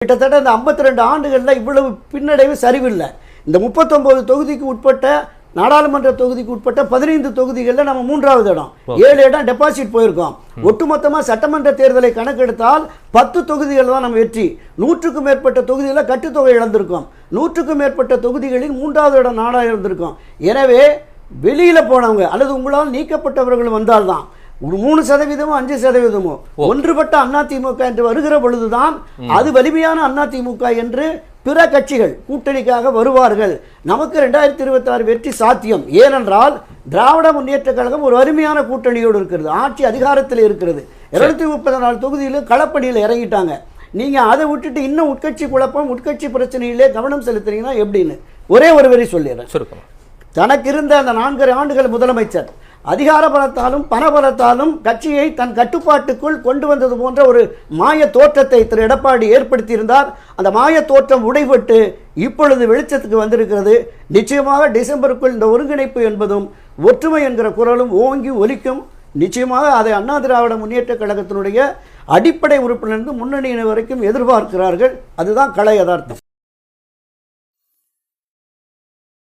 கிட்டத்தட்ட இந்த 52 ஆண்டுகளில் இவ்வளவு பின்னடைவு சரிவில்லை. இந்த 39 தொகுதிக்கு உட்பட்ட நாடாளுமன்ற தொகுதிக்கு உட்பட்ட 15 தொகுதிகளில் நம்ம 3வது இடம், 7 இடம் டெபாசிட் போயிருக்கோம். ஒட்டுமொத்தமாக சட்டமன்ற தேர்தலை கணக்கெடுத்தால் 10 தொகுதிகள் தான் நம்ம வெற்றி. 100க்கும் மேற்பட்ட தொகுதிகளில் கட்டுத்தொகை இழந்திருக்கோம். 100க்கும் மேற்பட்ட தொகுதிகளில் 3வது இடம் நாடாக இருந்திருக்கோம். எனவே வெளியில் போனவங்க அல்லது உங்களால் நீக்கப்பட்டவர்கள் வந்தால்தான் ஒரு 3%, 5%, ஒன்றுபட்ட அதிமுக என்று வருகிற பொழுதுதான் அது வலிமையான அதிமுக என்று பிற கட்சிகள் கூட்டணிக்காக வருவார்கள். நமக்கு 2026 வெற்றி சாத்தியம். ஏனென்றால் திராவிட முன்னேற்ற கழகம் ஒரு அருமையான கூட்டணியோடு இருக்கிறது, ஆட்சி அதிகாரத்தில் இருக்கிறது. 234 தொகுதியிலும் களப்பணியில் இறங்கிட்டாங்க. நீங்கள் அதை விட்டுட்டு இன்னும் உட்கட்சி குழப்பம், உட்கட்சி பிரச்சனையிலே கவனம் செலுத்துறீங்கன்னா எப்படின்னு ஒரே ஒரு வரி சொல்லிடுறேன். தனக்கு இருந்த அந்த 4 ஆண்டுகள் முதலமைச்சர் அதிகார பலத்தாலும் பணபலத்தாலும் கட்சியை தன் கட்டுப்பாட்டுக்குள் கொண்டு வந்தது போன்ற ஒரு மாய தோற்றத்தை திரு எடப்பாடி ஏற்படுத்தியிருந்தார். அந்த மாய தோற்றம் உடைபட்டு இப்பொழுது வெளிச்சத்துக்கு வந்திருக்கிறது. நிச்சயமாக டிசம்பருக்குள் இந்த ஒருங்கிணைப்பு என்பதும் ஒற்றுமை என்கிற குரலும் ஓங்கி ஒலிக்கும். நிச்சயமாக அதை அண்ணா திராவிட முன்னேற்ற கழகத்தினுடைய அடிப்படை உறுப்பிலிருந்து முன்னணியினர் வரைக்கும் எதிர்பார்க்கிறார்கள். அதுதான் கள யதார்த்தம்.